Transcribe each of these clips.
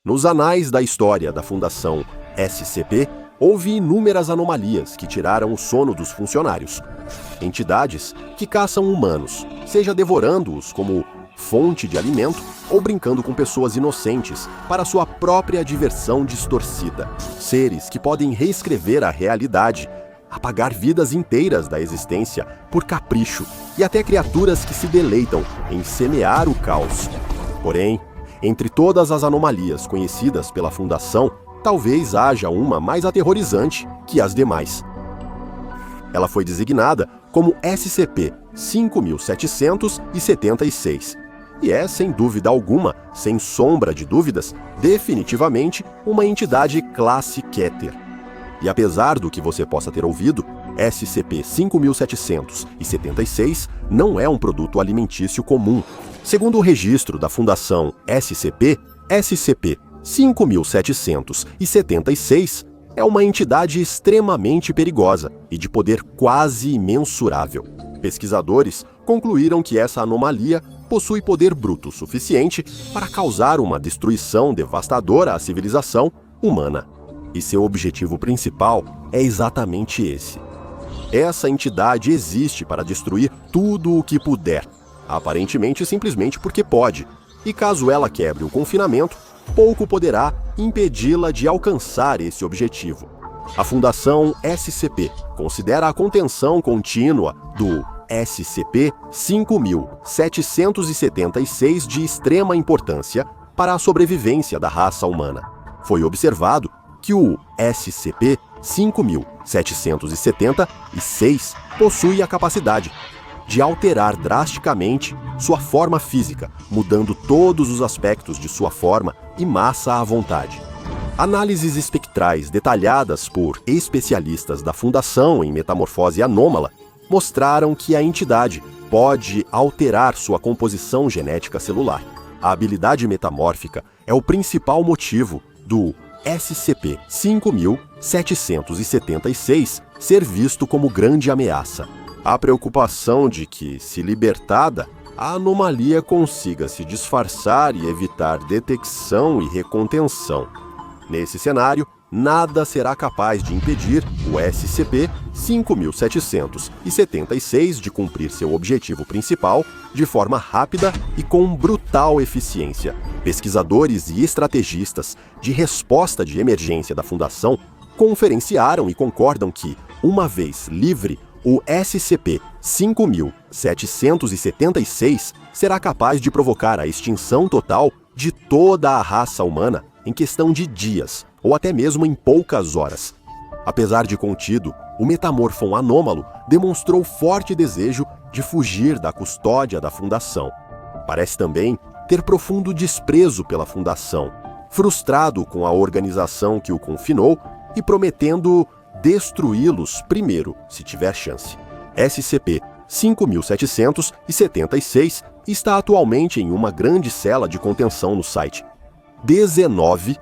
Nos anais da história da Fundação SCP, houve inúmeras anomalias que tiraram o sono dos funcionários. Entidades que caçam humanos, seja devorando-os como fonte de alimento ou brincando com pessoas inocentes para sua própria diversão distorcida. Seres que podem reescrever a realidade, apagar vidas inteiras da existência por capricho e até criaturas que se deleitam em semear o caos. Porém, entre todas as anomalias conhecidas pela Fundação, talvez haja uma mais aterrorizante que as demais. Ela foi designada como SCP-5776 e é, sem dúvida alguma, sem sombra de dúvidas, definitivamente uma entidade classe Keter. E apesar do que você possa ter ouvido, SCP-5776 não é um produto alimentício comum. Segundo o registro da Fundação SCP, SCP-5776 é uma entidade extremamente perigosa e de poder quase imensurável. Pesquisadores concluíram que essa anomalia possui poder bruto suficiente para causar uma destruição devastadora à civilização humana. E seu objetivo principal é exatamente esse. Essa entidade existe para destruir tudo o que puder, aparentemente simplesmente porque pode, e caso ela quebre o confinamento, pouco poderá impedi-la de alcançar esse objetivo. A Fundação SCP considera a contenção contínua do SCP-5776 de extrema importância para a sobrevivência da raça humana. Foi observado que o SCP-5776 possui a capacidade de alterar drasticamente sua forma física, mudando todos os aspectos de sua forma e massa à vontade. Análises espectrais detalhadas por especialistas da Fundação em metamorfose anômala mostraram que a entidade pode alterar sua composição genética celular. A habilidade metamórfica é o principal motivo do SCP-5776 ser visto como grande ameaça. Há preocupação de que, se libertada, a anomalia consiga se disfarçar e evitar detecção e recontenção. Nesse cenário, nada será capaz de impedir o SCP-5776 de cumprir seu objetivo principal de forma rápida e com brutal eficiência. Pesquisadores e estrategistas de resposta de emergência da Fundação conferenciaram e concordam que, uma vez livre, o SCP-5776 será capaz de provocar a extinção total de toda a raça humana em questão de dias, ou até mesmo em poucas horas. Apesar de contido, o metamorfon anômalo demonstrou forte desejo de fugir da custódia da Fundação. Parece também ter profundo desprezo pela Fundação, frustrado com a organização que o confinou e prometendo destruí-los primeiro, se tiver chance. SCP-5776 está atualmente em uma grande cela de contenção no site 19.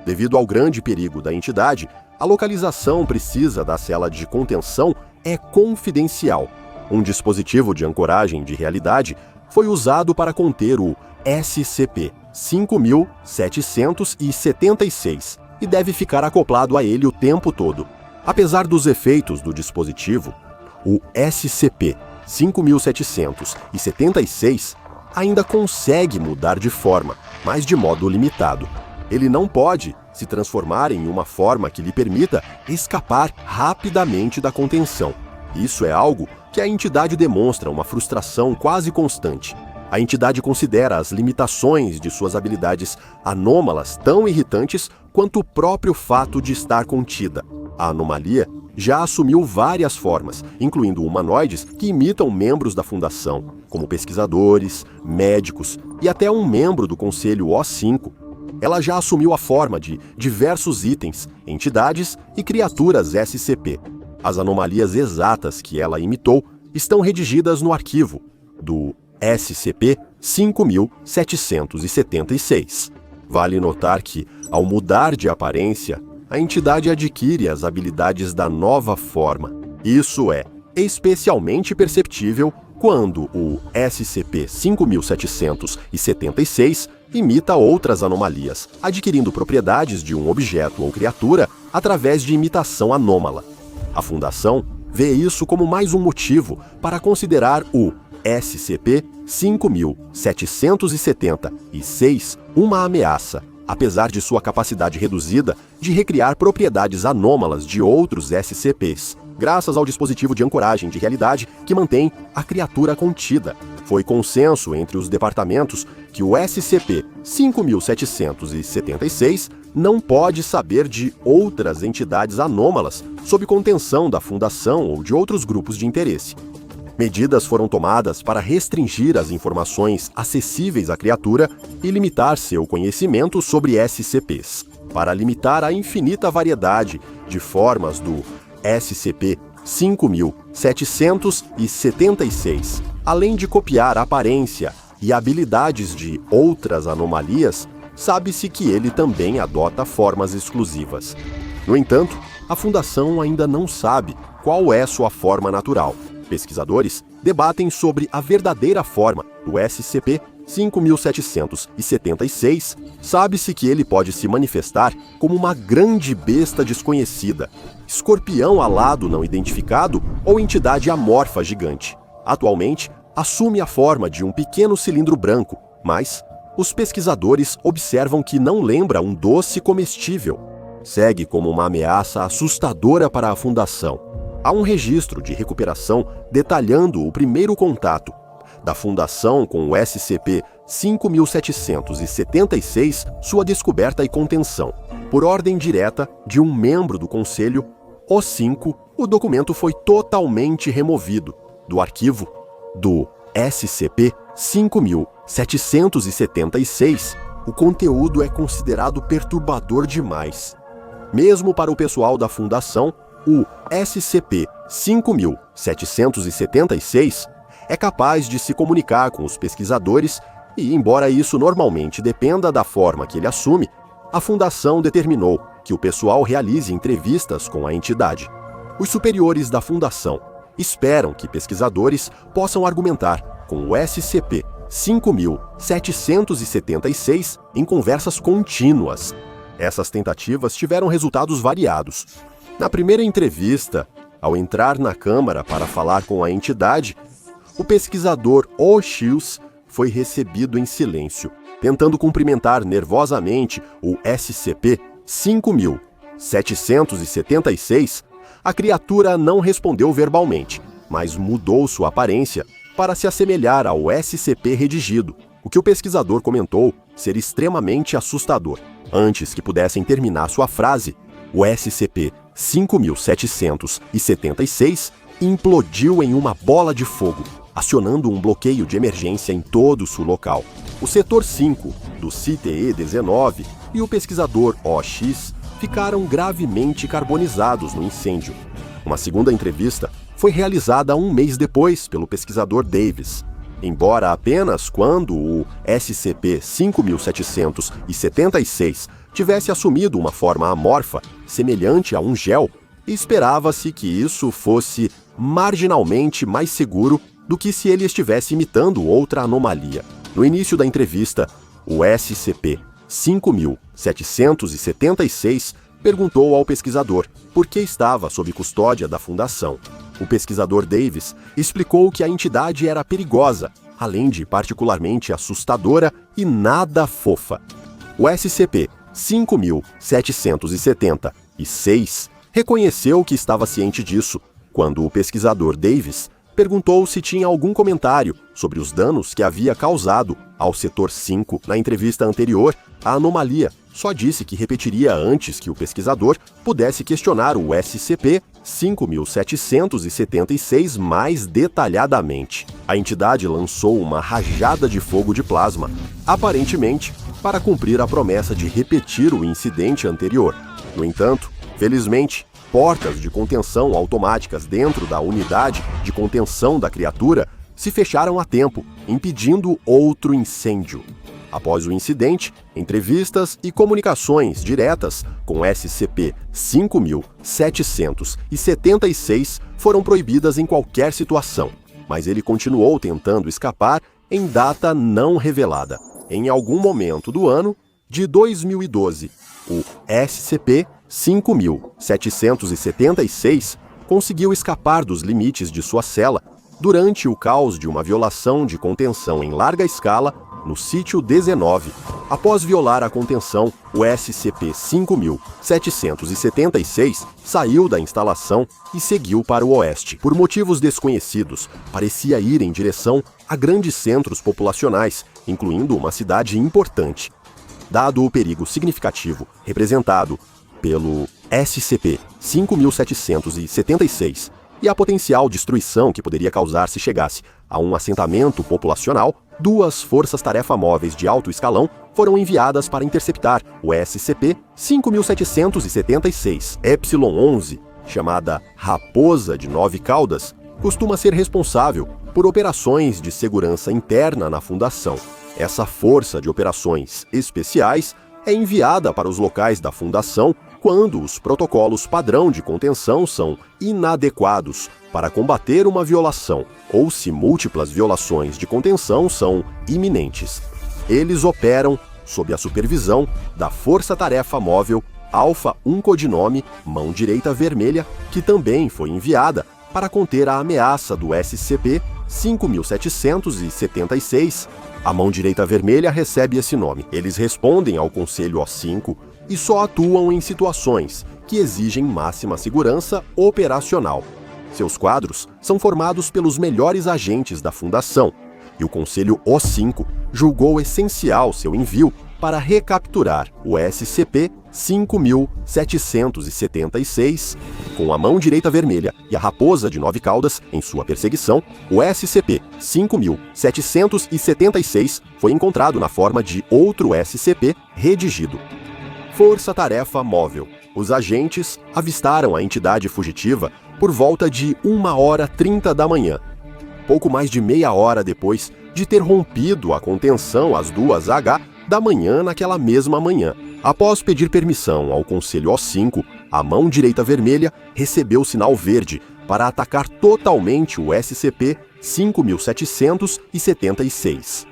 Devido ao grande perigo da entidade, a localização precisa da cela de contenção é confidencial. Um dispositivo de ancoragem de realidade foi usado para conter o SCP-5776 e deve ficar acoplado a ele o tempo todo. Apesar dos efeitos do dispositivo, o SCP-5776 ainda consegue mudar de forma, mas de modo limitado. Ele não pode se transformar em uma forma que lhe permita escapar rapidamente da contenção. Isso é algo que a entidade demonstra uma frustração quase constante. A entidade considera as limitações de suas habilidades anômalas tão irritantes quanto o próprio fato de estar contida. A anomalia já assumiu várias formas, incluindo humanoides que imitam membros da Fundação, como pesquisadores, médicos e até um membro do Conselho O5. Ela já assumiu a forma de diversos itens, entidades e criaturas SCP. As anomalias exatas que ela imitou estão redigidas no arquivo do SCP-5776. Vale notar que, ao mudar de aparência, a entidade adquire as habilidades da nova forma. Isso é especialmente perceptível quando o SCP-5776 imita outras anomalias, adquirindo propriedades de um objeto ou criatura através de imitação anômala. A Fundação vê isso como mais um motivo para considerar o SCP-5776 uma ameaça, apesar de sua capacidade reduzida de recriar propriedades anômalas de outros SCPs, graças ao dispositivo de ancoragem de realidade que mantém a criatura contida. Foi consenso entre os departamentos que o SCP-5776 não pode saber de outras entidades anômalas sob contenção da Fundação ou de outros grupos de interesse. Medidas foram tomadas para restringir as informações acessíveis à criatura e limitar seu conhecimento sobre SCPs. Para limitar a infinita variedade de formas do SCP-5776, além de copiar a aparência e habilidades de outras anomalias, sabe-se que ele também adota formas exclusivas. No entanto, a Fundação ainda não sabe qual é sua forma natural. Pesquisadores debatem sobre a verdadeira forma do SCP-5776. Sabe-se que ele pode se manifestar como uma grande besta desconhecida, escorpião alado não identificado ou entidade amorfa gigante. Atualmente, assume a forma de um pequeno cilindro branco, mas os pesquisadores observam que não lembra um doce comestível. Segue como uma ameaça assustadora para a Fundação. Há um registro de recuperação detalhando o primeiro contato da Fundação com o SCP-5776, sua descoberta e contenção. Por ordem direta de um membro do Conselho O5, o documento foi totalmente removido do arquivo do SCP-5776. O conteúdo é considerado perturbador demais. Mesmo para o pessoal da Fundação, o SCP-5776 é capaz de se comunicar com os pesquisadores e, embora isso normalmente dependa da forma que ele assume, a Fundação determinou que o pessoal realize entrevistas com a entidade. Os superiores da Fundação esperam que pesquisadores possam argumentar com o SCP-5776 em conversas contínuas. Essas tentativas tiveram resultados variados. Na primeira entrevista, ao entrar na Câmara para falar com a entidade, o pesquisador O'Shields foi recebido em silêncio. Tentando cumprimentar nervosamente o SCP-5776, a criatura não respondeu verbalmente, mas mudou sua aparência para se assemelhar ao SCP redigido, o que o pesquisador comentou ser extremamente assustador. Antes que pudessem terminar sua frase, o SCP-5776 implodiu em uma bola de fogo, acionando um bloqueio de emergência em todo o local. O setor 5 do CTE-19 e o pesquisador OX ficaram gravemente carbonizados no incêndio. Uma segunda entrevista foi realizada um mês depois pelo pesquisador Davis. Embora apenas quando o SCP-5776 tivesse assumido uma forma amorfa, semelhante a um gel, esperava-se que isso fosse marginalmente mais seguro do que se ele estivesse imitando outra anomalia. No início da entrevista, o SCP-5776 perguntou ao pesquisador por que estava sob custódia da Fundação. O pesquisador Davis explicou que a entidade era perigosa, além de particularmente assustadora e nada fofa. O SCP-5776 reconheceu que estava ciente disso quando o pesquisador Davis perguntou se tinha algum comentário sobre os danos que havia causado ao Setor 5 na entrevista anterior. A anomalia só disse que repetiria antes que o pesquisador pudesse questionar o SCP-5776 mais detalhadamente. A entidade lançou uma rajada de fogo de plasma, aparentemente para cumprir a promessa de repetir o incidente anterior. No entanto, felizmente, portas de contenção automáticas dentro da unidade de contenção da criatura se fecharam a tempo, impedindo outro incêndio. Após o incidente, entrevistas e comunicações diretas com SCP-5776 foram proibidas em qualquer situação. mas ele continuou tentando escapar em data não revelada. Em algum momento do ano de 2012, o SCP-5776 conseguiu escapar dos limites de sua cela durante o caos de uma violação de contenção em larga escala no sítio 19. Após violar a contenção, o SCP-5776 saiu da instalação e seguiu para o oeste. Por motivos desconhecidos, parecia ir em direção a grandes centros populacionais, incluindo uma cidade importante. Dado o perigo significativo representado pelo SCP-5776 e a potencial destruição que poderia causar se chegasse a um assentamento populacional, 2 forças-tarefa móveis de alto escalão foram enviadas para interceptar o SCP-5776. Epsilon-11, chamada Raposa de 9 Caudas, costuma ser responsável por operações de segurança interna na Fundação. Essa força de operações especiais é enviada para os locais da Fundação quando os protocolos padrão de contenção são inadequados para combater uma violação ou se múltiplas violações de contenção são iminentes. Eles operam sob a supervisão da Força-Tarefa Móvel Alpha 1 codinome Mão Direita Vermelha, que também foi enviada para conter a ameaça do SCP-5776. A Mão Direita Vermelha recebe esse nome. Eles respondem ao Conselho O5 e só atuam em situações que exigem máxima segurança operacional. Seus quadros são formados pelos melhores agentes da Fundação, e o Conselho O5 julgou essencial seu envio para recapturar o SCP-5776. Com a Mão Direita Vermelha e a Raposa de 9 Caudas em sua perseguição, o SCP-5776 foi encontrado na forma de outro SCP redigido. Força-tarefa móvel. Os agentes avistaram a entidade fugitiva por volta de 1h30 da manhã, pouco mais de meia hora depois de ter rompido a contenção às 2h da manhã naquela mesma manhã. Após pedir permissão ao Conselho O5, a Mão Direita Vermelha recebeu sinal verde para atacar totalmente o SCP-5776.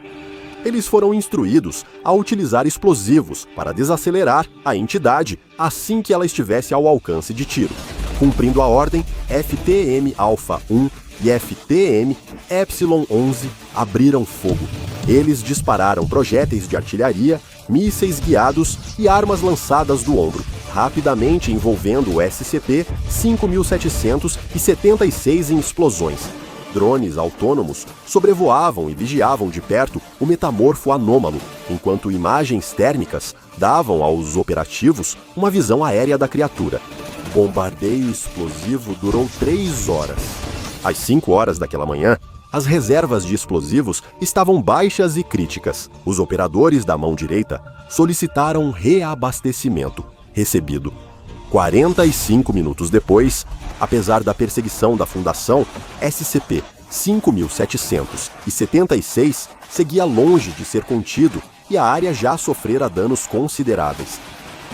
Eles foram instruídos a utilizar explosivos para desacelerar a entidade assim que ela estivesse ao alcance de tiro. Cumprindo a ordem, FTM Alpha 1 e FTM Epsilon 11 abriram fogo. Eles dispararam projéteis de artilharia, mísseis guiados e armas lançadas do ombro, rapidamente envolvendo o SCP-5776 em explosões. Drones autônomos sobrevoavam e vigiavam de perto o metamorfo anômalo, enquanto imagens térmicas davam aos operativos uma visão aérea da criatura. O bombardeio explosivo durou 3 horas. Às 5 horas daquela manhã, as reservas de explosivos estavam baixas e críticas. Os operadores da Mão Direita solicitaram reabastecimento, recebido. 45 minutos depois, apesar da perseguição da Fundação, SCP-5776 seguia longe de ser contido e a área já sofrera danos consideráveis.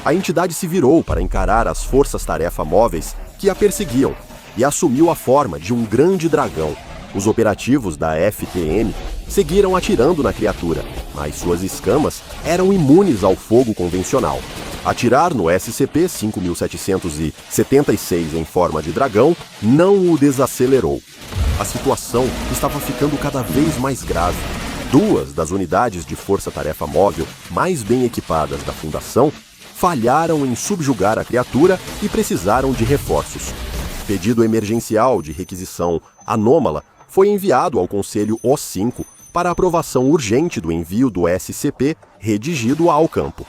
A entidade se virou para encarar as forças-tarefa móveis que a perseguiam e assumiu a forma de um grande dragão. Os operativos da FTM seguiram atirando na criatura, mas suas escamas eram imunes ao fogo convencional. Atirar no SCP-5776 em forma de dragão não o desacelerou. A situação estava ficando cada vez mais grave. 2 das unidades de força-tarefa móvel mais bem equipadas da Fundação falharam em subjugar a criatura e precisaram de reforços. Pedido emergencial de requisição anômala foi enviado ao Conselho O5 para aprovação urgente do envio do SCP redigido ao campo.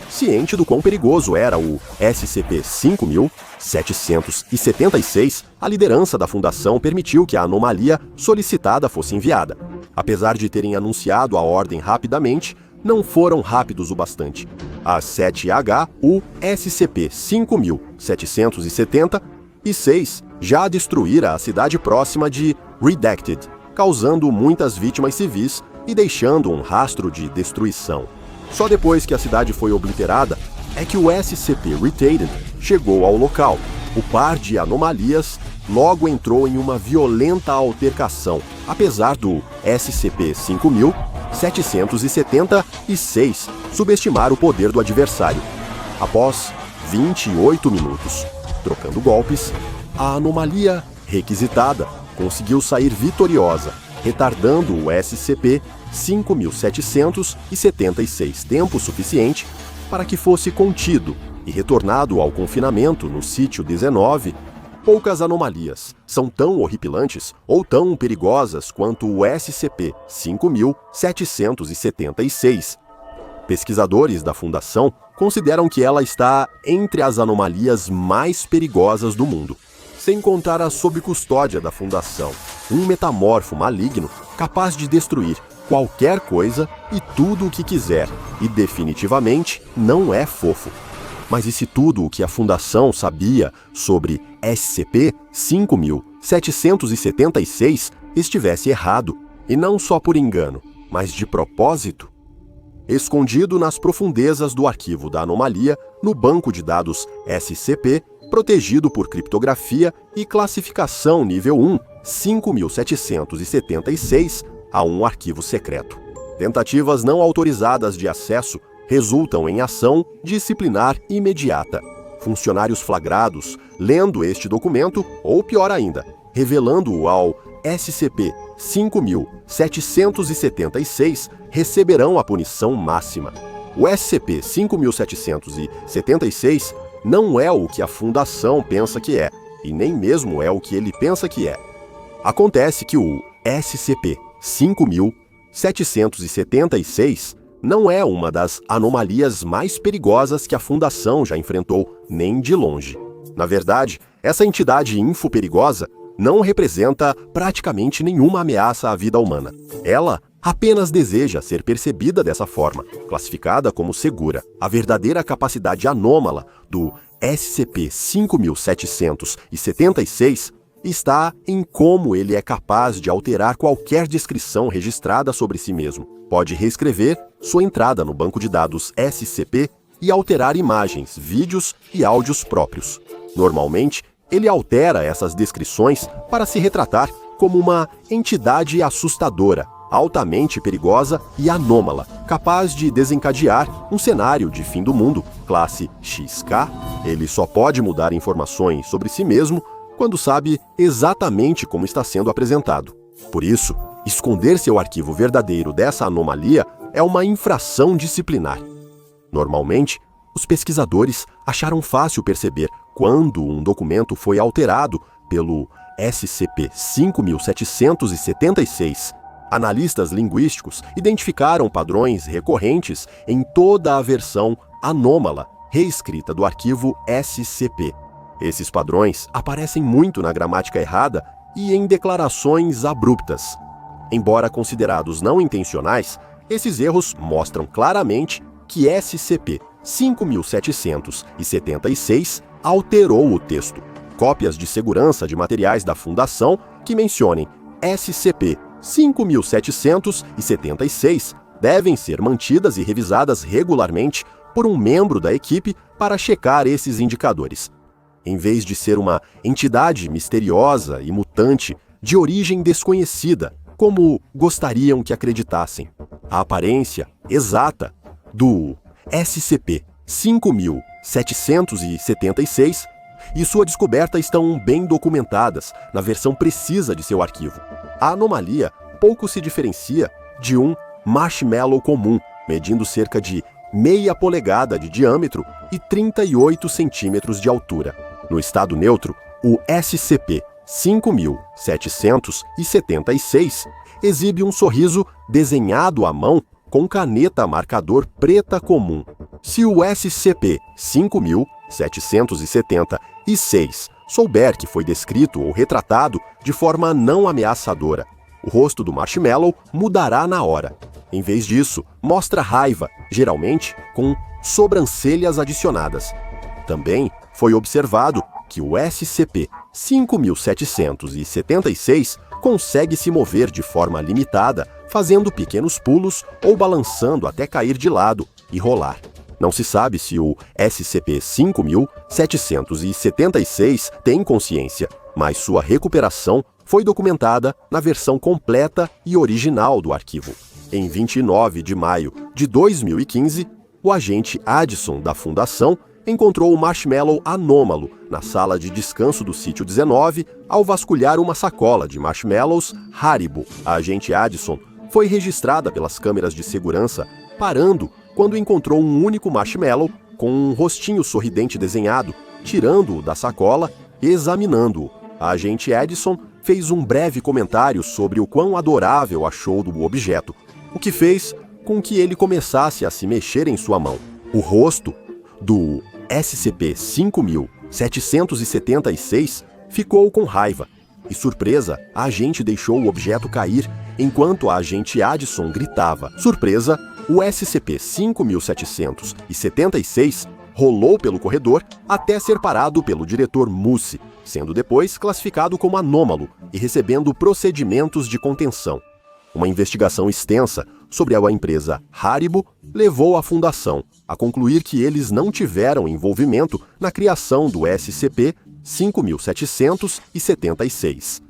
Ciente do quão perigoso era o SCP-5776, a liderança da Fundação permitiu que a anomalia solicitada fosse enviada. Apesar de terem anunciado a ordem rapidamente, não foram rápidos o bastante. Às 7h, o SCP-5776 já destruíra a cidade próxima de Redacted, causando muitas vítimas civis e deixando um rastro de destruição. Só depois que a cidade foi obliterada é que o SCP-Retated chegou ao local. O par de anomalias logo entrou em uma violenta altercação, apesar do SCP-5776 subestimar o poder do adversário. Após 28 minutos trocando golpes, a anomalia requisitada conseguiu sair vitoriosa, retardando o SCP-5776 tempo suficiente para que fosse contido e retornado ao confinamento no sítio 19. Poucas anomalias são tão horripilantes ou tão perigosas quanto o SCP-5776. Pesquisadores da Fundação consideram que ela está entre as anomalias mais perigosas do mundo. Sem contar a sob custódia da Fundação, um metamorfo maligno capaz de destruir qualquer coisa e tudo o que quiser, e definitivamente não é fofo. Mas e se tudo o que a Fundação sabia sobre SCP-5776 estivesse errado, e não só por engano, mas de propósito? Escondido nas profundezas do arquivo da anomalia, no banco de dados SCP, protegido por criptografia e classificação nível 1, 5776, há um arquivo secreto. Tentativas não autorizadas de acesso resultam em ação disciplinar imediata. Funcionários flagrados lendo este documento, ou pior ainda, revelando-o ao SCP-5776, receberão a punição máxima. O SCP-5776 não é o que a Fundação pensa que é, e nem mesmo é o que ele pensa que é. Acontece que o SCP-5776 não é uma das anomalias mais perigosas que a Fundação já enfrentou, nem de longe. Na verdade, essa entidade infoperigosa não representa praticamente nenhuma ameaça à vida humana. Ela apenas deseja ser percebida dessa forma, classificada como segura. A verdadeira capacidade anômala do SCP-5776 está em como ele é capaz de alterar qualquer descrição registrada sobre si mesmo. Pode reescrever sua entrada no banco de dados SCP e alterar imagens, vídeos e áudios próprios. Normalmente, ele altera essas descrições para se retratar como uma entidade assustadora, altamente perigosa e anômala, capaz de desencadear um cenário de fim do mundo, classe XK. Ele só pode mudar informações sobre si mesmo quando sabe exatamente como está sendo apresentado. Por isso, esconder seu arquivo verdadeiro dessa anomalia é uma infração disciplinar. Normalmente, os pesquisadores acharam fácil perceber quando um documento foi alterado pelo SCP-5776. Analistas linguísticos identificaram padrões recorrentes em toda a versão anômala reescrita do arquivo SCP. Esses padrões aparecem muito na gramática errada e em declarações abruptas. Embora considerados não intencionais, esses erros mostram claramente que SCP-5776 alterou o texto. Cópias de segurança de materiais da Fundação que mencionem SCP-5776 devem ser mantidas e revisadas regularmente por um membro da equipe para checar esses indicadores. Em vez de ser uma entidade misteriosa e mutante de origem desconhecida, como gostariam que acreditassem, a aparência exata do SCP-5776 e sua descoberta estão bem documentadas na versão precisa de seu arquivo. A anomalia pouco se diferencia de um marshmallow comum, medindo cerca de meia polegada de diâmetro e 38 centímetros de altura. No estado neutro, o SCP-5776 exibe um sorriso desenhado à mão com caneta marcador preta comum. Se o SCP-5776 souber que foi descrito ou retratado de forma não ameaçadora, o rosto do marshmallow mudará na hora. Em vez disso, mostra raiva, geralmente com sobrancelhas adicionadas. Também foi observado que o SCP-5776 consegue se mover de forma limitada, fazendo pequenos pulos ou balançando até cair de lado e rolar. Não se sabe se o SCP-5776 tem consciência, mas sua recuperação foi documentada na versão completa e original do arquivo. Em 29 de maio de 2015, o agente Addison da Fundação encontrou o marshmallow anômalo na sala de descanso do sítio 19 ao vasculhar uma sacola de marshmallows Haribo. A agente Addison foi registrada pelas câmeras de segurança parando quando encontrou um único marshmallow com um rostinho sorridente desenhado, tirando-o da sacola e examinando-o. A agente Addison fez um breve comentário sobre o quão adorável achou do objeto, o que fez com que ele começasse a se mexer em sua mão. O rosto do SCP-5776 ficou com raiva e, surpresa, a agente deixou o objeto cair enquanto a agente Addison gritava. Surpresa, o SCP-5776 rolou pelo corredor até ser parado pelo diretor Mussi, sendo depois classificado como anômalo e recebendo procedimentos de contenção. Uma investigação extensa sobre a empresa Haribo levou a Fundação a concluir que eles não tiveram envolvimento na criação do SCP-5776.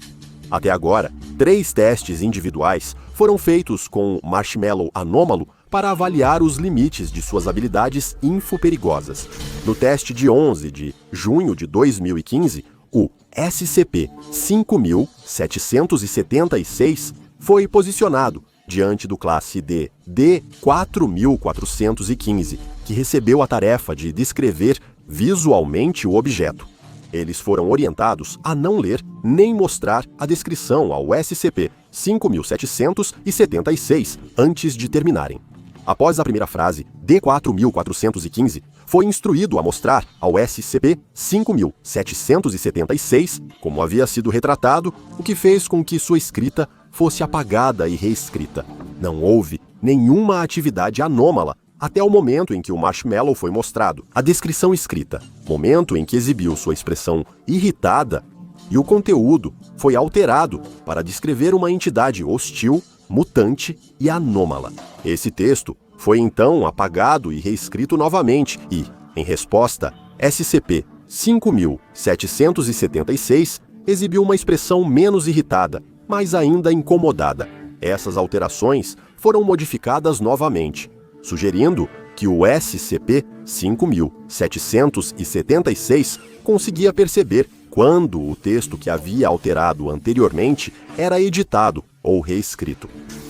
Até agora, 3 testes individuais foram feitos com o marshmallow anômalo para avaliar os limites de suas habilidades infoperigosas. No teste de 11 de junho de 2015, o SCP-5776 foi posicionado diante do classe D D4415, que recebeu a tarefa de descrever visualmente o objeto. Eles foram orientados a não ler nem mostrar a descrição ao SCP-5776 antes de terminarem. Após a primeira frase, D4415 foi instruído a mostrar ao SCP-5776 como havia sido retratado, o que fez com que sua escrita fosse apagada e reescrita. Não houve nenhuma atividade anômala até o momento em que o marshmallow foi mostrado. A descrição escrita, momento em que exibiu sua expressão irritada, e o conteúdo foi alterado para descrever uma entidade hostil, mutante e anômala. Esse texto foi então apagado e reescrito novamente e, em resposta, SCP-5776 exibiu uma expressão menos irritada, mas ainda incomodada. Essas alterações foram modificadas novamente, sugerindo que o SCP-5776 conseguia perceber quando o texto que havia alterado anteriormente era editado ou reescrito.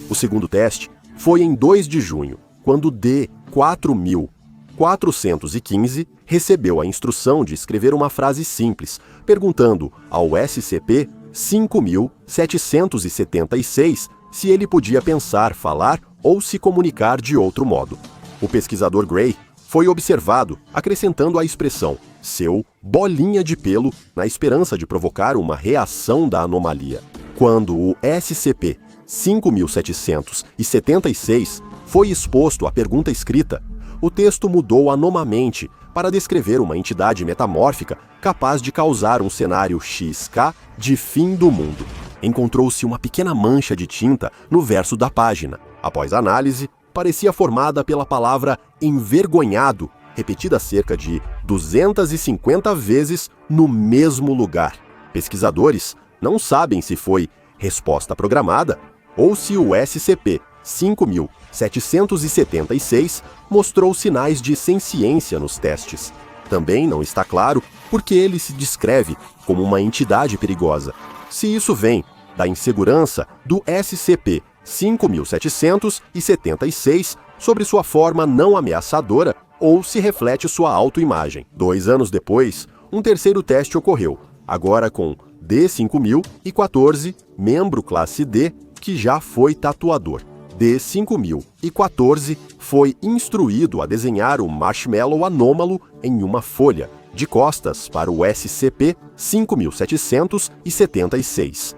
O segundo teste foi em 2 de junho, quando D4415 recebeu a instrução de escrever uma frase simples, perguntando ao SCP-5776 se ele podia pensar, falar ou se comunicar de outro modo. O pesquisador Gray foi observado acrescentando a expressão seu bolinha de pelo na esperança de provocar uma reação da anomalia. Quando o SCP-5776 foi exposto à pergunta escrita, o texto mudou anomamente para descrever uma entidade metamórfica capaz de causar um cenário XK de fim do mundo. Encontrou-se uma pequena mancha de tinta no verso da página. Após análise, parecia formada pela palavra envergonhado, repetida cerca de 250 vezes no mesmo lugar. Pesquisadores não sabem se foi resposta programada ou se o SCP-5776 mostrou sinais de senciência nos testes. Também não está claro por que ele se descreve como uma entidade perigosa. Se isso vem da insegurança do SCP-5776 sobre sua forma não ameaçadora ou se reflete sua autoimagem. 2 anos depois, um terceiro teste ocorreu, agora com D5014, membro classe D, que já foi tatuador. D5014 foi instruído a desenhar um marshmallow anômalo em uma folha, de costas para o SCP-5776.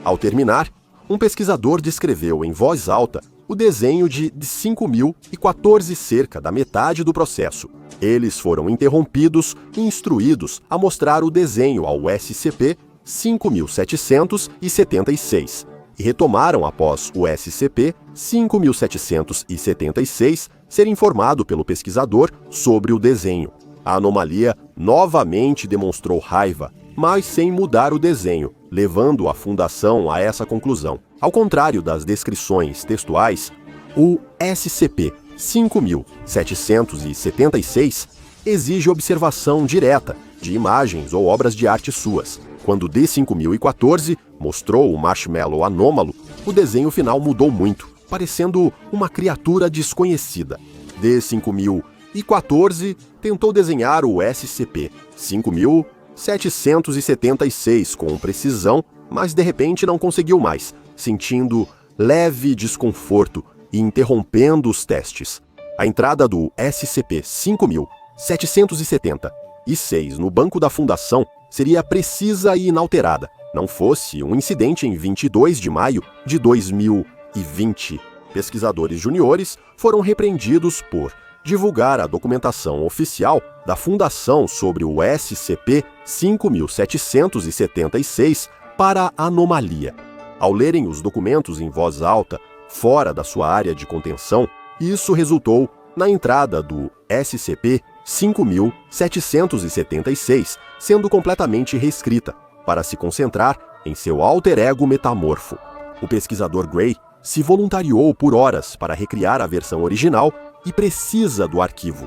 Ao terminar, um pesquisador descreveu em voz alta o desenho de 5.014 cerca da metade do processo. Eles foram interrompidos e instruídos a mostrar o desenho ao SCP-5776 e retomaram após o SCP-5776 ser informado pelo pesquisador sobre o desenho. A anomalia novamente demonstrou raiva, mas sem mudar o desenho, levando a fundação a essa conclusão. Ao contrário das descrições textuais, o SCP-5776 exige observação direta de imagens ou obras de arte suas. Quando o D5014 mostrou o marshmallow anômalo, o desenho final mudou muito, parecendo uma criatura desconhecida. D5014 tentou desenhar o SCP-5776 com precisão, mas de repente não conseguiu mais, sentindo leve desconforto e interrompendo os testes. A entrada do SCP-5776 no banco da Fundação seria precisa e inalterada, não fosse um incidente em 22 de maio de 2020. Pesquisadores juniores foram repreendidos por divulgar a documentação oficial da Fundação sobre o SCP-5776 para a anomalia. Ao lerem os documentos em voz alta, fora da sua área de contenção, isso resultou na entrada do SCP-5776 sendo completamente reescrita, para se concentrar em seu alter ego metamorfo. O pesquisador Gray se voluntariou por horas para recriar a versão original e precisa do arquivo.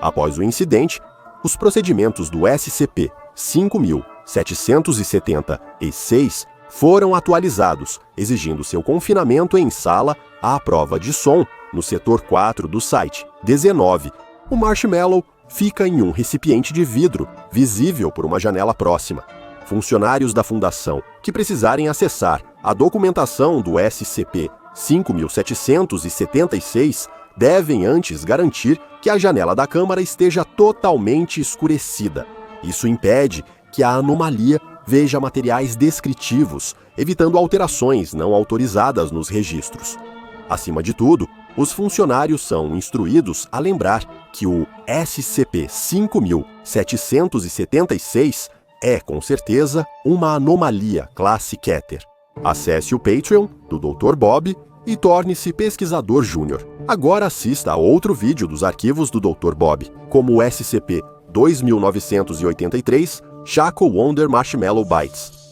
Após o incidente, os procedimentos do SCP-5776 foram atualizados, exigindo seu confinamento em sala à prova de som no setor 4 do site. 19. O marshmallow fica em um recipiente de vidro, visível por uma janela próxima. Funcionários da Fundação que precisarem acessar a documentação do SCP-5776 devem antes garantir que a janela da câmara esteja totalmente escurecida. Isso impede que a anomalia veja materiais descritivos, evitando alterações não autorizadas nos registros. Acima de tudo, os funcionários são instruídos a lembrar que o SCP-5776 é, com certeza, uma anomalia classe Keter. Acesse o Patreon do Dr. Bob e torne-se pesquisador júnior. Agora assista a outro vídeo dos arquivos do Dr. Bob, como o SCP-2983 Shaco Wonder Marshmallow Bytes.